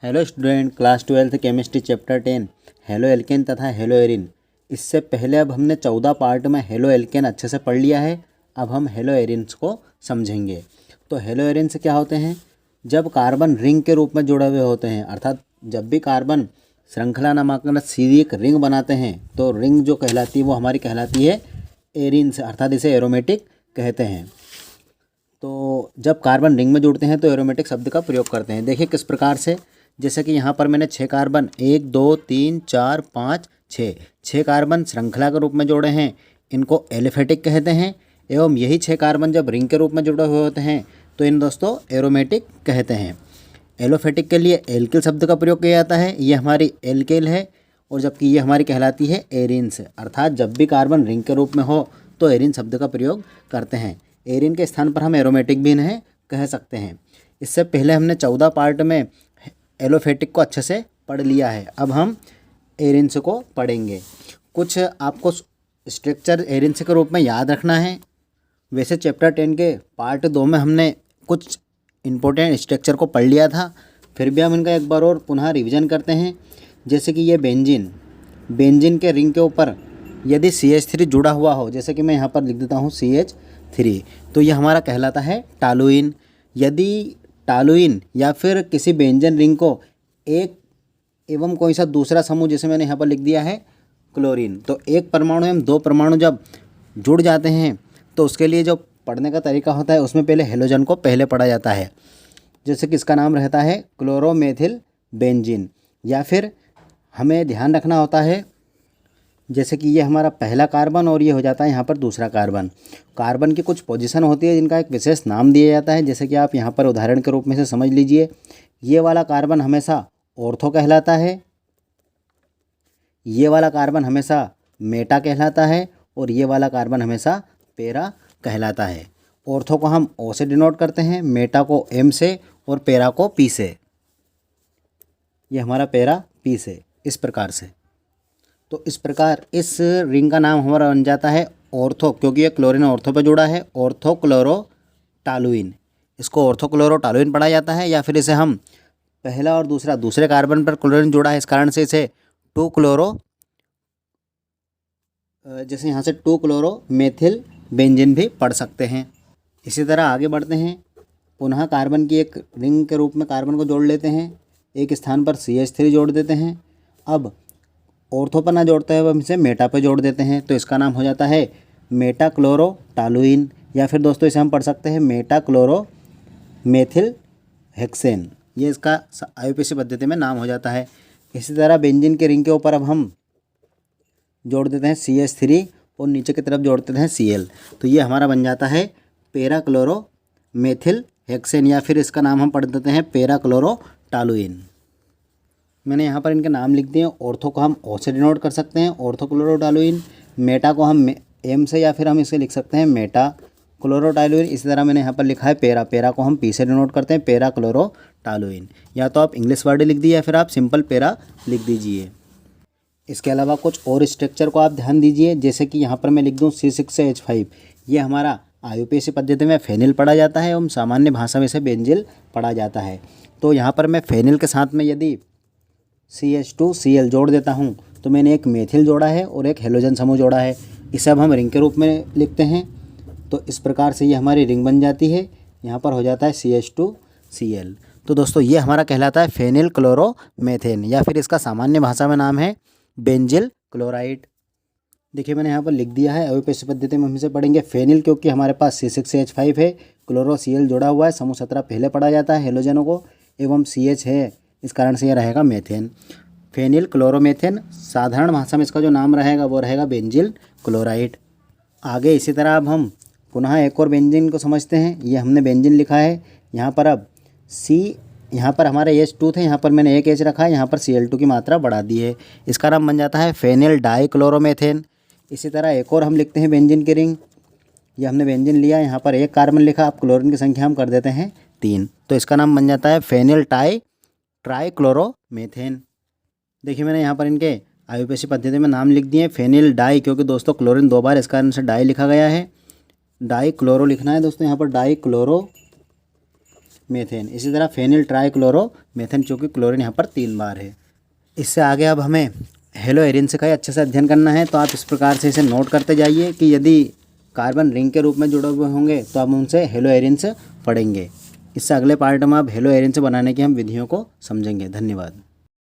Hello student, class 12 chemistry chapter 10 halo alkane तथा hello Erin. इससे पहले अब हमने 14 पार्ट में हेलो एल्केन अच्छे से पढ़ लिया है। अब हम हेलो एरिन्स को समझेंगे। तो हेलो एरिन्स क्या होते हैं? जब कार्बन रिंग के रूप में जुड़े हुए होते हैं, अर्थात जब भी कार्बन श्रृंखला नामांकन सीधी एक रिंग बनाते हैं तो रिंग जो कहलाती है वो हमारी कहलाती है एरिन्स, अर्थात इसे एरोमेटिक कहते हैं। तो जब कार्बन रिंग में जुड़ते हैं तो एरोमेटिक शब्द का प्रयोग करते हैं। देखिए किस प्रकार से, जैसे कि यहाँ पर मैंने 6 कार्बन 1 2 3 4 5 6 कार्बन श्रृंखला के रूप में जोड़े हैं, इनको एलिफेटिक कहते हैं। एवं यही 6 कार्बन जब रिंग के रूप में जुड़े हुए होते हैं तो इन दोस्तों एरोमेटिक कहते हैं। एलोफेटिक के लिए एल्किल शब्द का प्रयोग किया जाता है, ये हमारी एल्किल है, और जबकि ये हमारी कहलाती है एरिन्स, अर्थात जब भी कार्बन रिंग के रूप में हो तो एरिन शब्द का प्रयोग करते हैं। एरिन के स्थान पर हम एरोमेटिक भी इन्हें कह सकते हैं। इससे पहले हमने 14 पार्ट में एलोफेटिक को अच्छे से पढ़ लिया है। अब हम एरिन्स को पढ़ेंगे। कुछ आपको स्ट्रक्चर एरिन्स के रूप में याद रखना है। वैसे चैप्टर 10 के पार्ट 2 में हमने कुछ इम्पोर्टेंट स्ट्रक्चर को पढ़ लिया था, फिर भी हम इनका एक बार और पुनः रिवीजन करते हैं। जैसे कि ये बेंजीन के रिंग के ऊपर यदि CH3 जुड़ा हुआ हो, जैसे कि मैं यहाँ पर लिख देता हूँ CH3, तो यह हमारा कहलाता है टालुइन। यदि टालुइन या फिर किसी बेंजीन रिंग को एक एवं कोई सा दूसरा समूह, जैसे मैंने यहाँ पर लिख दिया है क्लोरीन, तो एक परमाणु एवं 2 परमाणु जब जुड़ जाते हैं तो उसके लिए जो पढ़ने का तरीका होता है उसमें पहले हेलोजन को पहले पढ़ा जाता है। जैसे कि इसका नाम रहता है क्लोरोमेथिल बेंजीन। या फिर हमें ध्यान रखना होता है, जैसे कि ये हमारा पहला कार्बन और ये हो जाता है यहाँ पर दूसरा कार्बन। कार्बन की कुछ पोजीशन होती है जिनका एक विशेष नाम दिया जाता है, जैसे कि आप यहाँ पर उदाहरण के रूप में से समझ लीजिए। ये वाला कार्बन हमेशा ऑर्थो कहलाता है, ये वाला कार्बन हमेशा मेटा कहलाता है, और ये वाला कार्बन हमेशा पेरा कहलाता है। ऑर्थो को हम O से डिनोट करते हैं, मेटा को M से, और पेरा को P से। ये हमारा पेरा P से, इस प्रकार से। तो इस प्रकार इस रिंग का नाम हमारा बन जाता है ऑर्थो, क्योंकि ये क्लोरीन ऑर्थो पर जुड़ा है, ऑर्थो क्लोरोटालुइन। इसको ऑर्थो क्लोरोटालुइन पढ़ा जाता है। या फिर इसे हम पहला और दूसरे कार्बन पर क्लोरीन जुड़ा है, इस कारण से इसे 2 क्लोरो, जैसे यहाँ से 2 क्लोरो मेथिल बेंजीन भी पढ़ सकते हैं। इसी तरह आगे बढ़ते हैं। पुनः कार्बन की एक रिंग के रूप में कार्बन को जोड़ लेते हैं, एक स्थान पर CH3 जोड़ देते हैं। अब ऑर्थो पर ना जोड़ते हुए हम इसे मेटा पर जोड़ देते हैं, तो इसका नाम हो जाता है मेटा क्लोरोटालुइन। या फिर दोस्तों इसे हम पढ़ सकते हैं मेटा क्लोरो मेथिल हेक्सेन। ये इसका IUPAC पद्धति में नाम हो जाता है। इसी तरह बेंजीन के रिंग के ऊपर अब हम जोड़ देते हैं CH3 और नीचे की तरफ जोड़ देते हैं Cl, तो ये हमारा बन जाता है पेरा क्लोरो मेथिल हेक्सेन, या फिर इसका नाम हम पढ़ देते हैं पेरा क्लोरोटालुइन। मैंने यहाँ पर इनके नाम लिख दिए। ऑर्थो को हम O से डिनोट कर सकते हैं, ऑर्थो क्लोरोटालुइन। मेटा को हम M से, या फिर हम इसे लिख सकते हैं मेटा क्लोरोटालुइन। इसी तरह मैंने यहाँ पर लिखा है पेरा को हम P से डिनोट करते हैं, पेरा क्लोरोटालुइन। या तो आप इंग्लिश वर्ड लिख दीजिए या फिर आप सिंपल पेरा लिख दीजिए। इसके अलावा कुछ और स्ट्रक्चर को आप ध्यान दीजिए, जैसे कि यहाँ पर मैं लिख दूँ C6H5। ये हमारा IUPAC पद्धति में फेनिल पढ़ा जाता है एवं सामान्य भाषा में इसे बेंजिल पढ़ा जाता है। तो यहाँ पर मैं फेनिल के साथ में यदि CH2Cl जोड़ देता हूँ तो मैंने एक मेथिल जोड़ा है और एक हेलोजन समूह जोड़ा है। इसे अब हम रिंग के रूप में लिखते हैं, तो इस प्रकार से ये हमारी रिंग बन जाती है। यहाँ पर हो जाता है CH2Cl। तो दोस्तों ये हमारा कहलाता है फेनिल क्लोरोमेथेन, या फिर इसका सामान्य भाषा में नाम है बेंजिल क्लोराइड। देखिए मैंने यहाँ पर लिख दिया है। IUPAC पद्धति में हम इसे पढ़ेंगे फेनिल, क्योंकि हमारे पास C6H5 है, क्लोरो Cl जोड़ा हुआ है, समूह 17 पहले पढ़ा जाता है हेलोजनों को, एवं CH है, इस कारण से यह रहेगा मेथेन, फेनिल क्लोरोमेथेन। साधारण भाषा में इसका जो नाम रहेगा वो रहेगा बेंजिल क्लोराइड। आगे इसी तरह अब हम पुनः एक और बेंजीन को समझते हैं। ये हमने बेंजीन लिखा है, यहाँ पर अब यहाँ पर हमारे H2 थे, यहाँ पर मैंने एक H रखा है, यहाँ पर Cl2 की मात्रा बढ़ा दी है। इसका नाम बन जाता है फेनिल डाइक्लोरोमेथेन। इसी तरह एक और हम लिखते हैं बेंजीन की रिंग। ये हमने बेंजीन लिया, यहाँ पर एक कार्बन लिखा, अब क्लोरीन की संख्या हम कर देते हैं 3, तो इसका नाम बन जाता है फेनिल ट्राइक्लोरोमेथेन। देखिए मैंने यहाँ पर इनके IUPAC पद्धति में नाम लिख दिए। फेनिल डाई, क्योंकि दोस्तों क्लोरीन 2 बार, इस कारण से डाई लिखा गया है। डाई क्लोरो लिखना है दोस्तों, यहाँ पर डाई क्लोरो मीथेन। इसी तरह फेनिल ट्राइक्लोरोमेथेन, चूँकि क्लोरीन यहाँ पर 3 बार है। इससे आगे अब हमें हेलोएरिन का ही अच्छे से अध्ययन करना है। तो आप इस प्रकार से इसे नोट करते जाइए कि यदि कार्बन रिंग के रूप में जुड़े हुए होंगे तो हम उनसे हेलोएरिन पढ़ेंगे। इससे अगले पार्ट में अब हेलोएरिन बनाने की हम विधियों को समझेंगे। धन्यवाद।